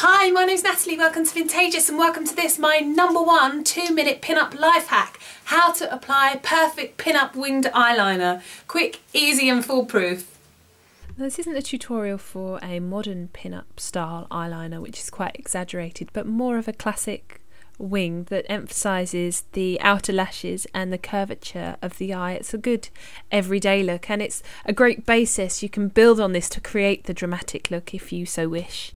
Hi, my name's Natalie, welcome to Vintagious and welcome to this, my #1 2-minute pin-up life hack. How to apply perfect pin-up winged eyeliner. Quick, easy and foolproof. Now, this isn't a tutorial for a modern pin-up style eyeliner, which is quite exaggerated, but more of a classic wing that emphasises the outer lashes and the curvature of the eye. It's a good everyday look and it's a great basis. You can build on this to create the dramatic look if you so wish.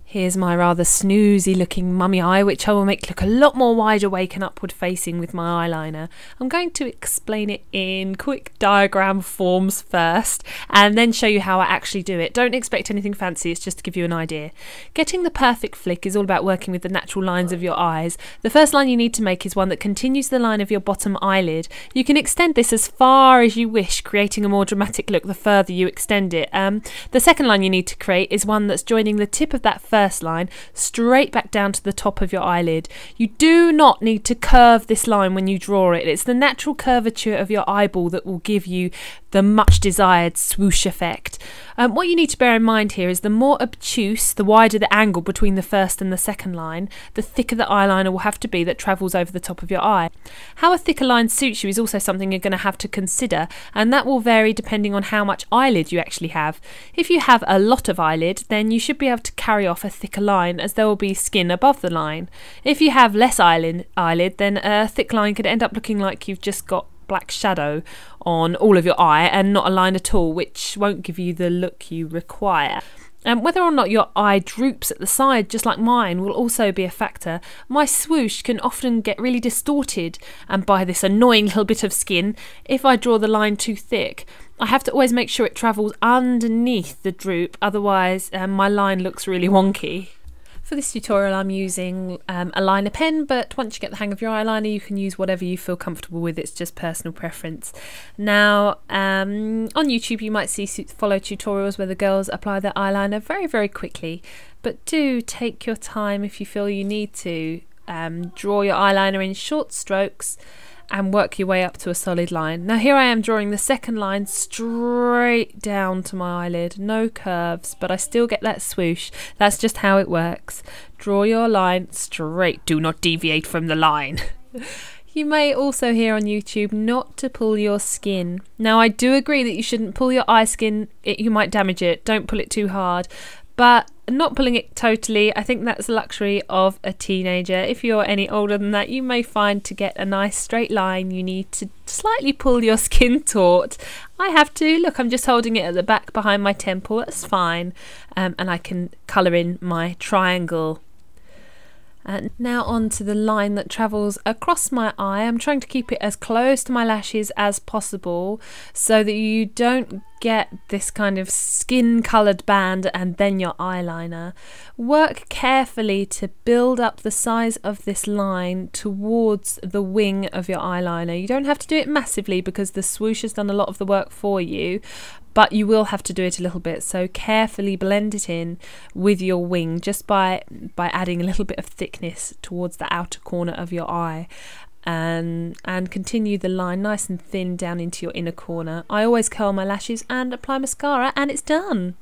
Here's my rather snoozy looking mummy eye, which I will make look a lot more wide awake and upward facing with my eyeliner. I'm going to explain it in quick diagram forms first and then show you how I actually do it. Don't expect anything fancy, it's just to give you an idea. Getting the perfect flick is all about working with the natural lines of your eyes. The first line you need to make is one that continues the line of your bottom eyelid. You can extend this as far as you wish, creating a more dramatic look the further you extend it. The second line you need to create is one that's joining the tip of that first line straight back down to the top of your eyelid. You do not need to curve this line when you draw it. It's the natural curvature of your eyeball that will give you the much desired swoosh effect. What you need to bear in mind here is the more obtuse, the wider the angle between the first and the second line, the thicker the eyeliner will have to be that travels over the top of your eye. How a thicker line suits you is also something you're going to have to consider, and that will vary depending on how much eyelid you actually have. If you have a lot of eyelid, then you should be able to carry off a thicker line, as there will be skin above the line. If you have less eyelid, then a thick line could end up looking like you've just got black shadow on all of your eye and not a line at all, which won't give you the look you require. Whether or not your eye droops at the side, just like mine, will also be a factor. My swoosh can often get really distorted and by this annoying little bit of skin if I draw the line too thick. I have to always make sure it travels underneath the droop, otherwise my line looks really wonky. For this tutorial I'm using a liner pen, but once you get the hang of your eyeliner you can use whatever you feel comfortable with, it's just personal preference. Now on YouTube you might see follow tutorials where the girls apply their eyeliner very quickly, but do take your time if you feel you need to. Draw your eyeliner in short strokes and work your way up to a solid line. Now here I am drawing the second line straight down to my eyelid, no curves, but I still get that swoosh. That's just how it works. Draw your line straight, do not deviate from the line. You may also hear on YouTube not to pull your skin. Now I do agree that you shouldn't pull your eye skin, you might damage it, don't pull it too hard. But not pulling it totally, I think that's the luxury of a teenager. If you're any older than that, you may find to get a nice straight line you need to slightly pull your skin taut. I have to. Look, I'm just holding it at the back behind my temple, that's fine. And I can colour in my triangle. And now on to the line that travels across my eye. I'm trying to keep it as close to my lashes as possible so that you don't get this kind of skin coloured band and then your eyeliner. Work carefully to build up the size of this line towards the wing of your eyeliner. You don't have to do it massively because the swoosh has done a lot of the work for you, but you will have to do it a little bit, so carefully blend it in with your wing just by adding a little bit of thickness towards the outer corner of your eye. And continue the line nice and thin down into your inner corner. I always curl my lashes and apply mascara and it's done.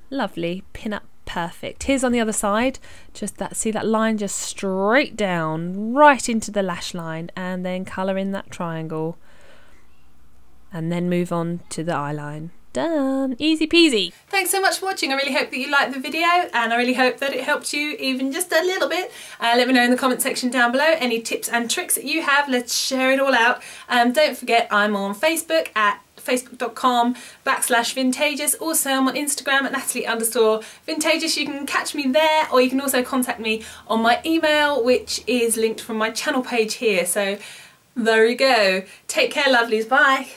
Lovely, pin up perfect. Here's on the other side, just that, see that line just straight down right into the lash line, and then colour in that triangle and then move on to the eyeline. Done. Easy peasy. Thanks so much for watching. I really hope that you liked the video and I really hope that it helped you even just a little bit. Let me know in the comment section down below any tips and tricks that you have. Let's share it all out. Don't forget I'm on Facebook at facebook.com/Vintagious. Also I'm on Instagram at Natalie_Vintagious. You can catch me there, or you can also contact me on my email, which is linked from my channel page here. So there you go. Take care lovelies, bye.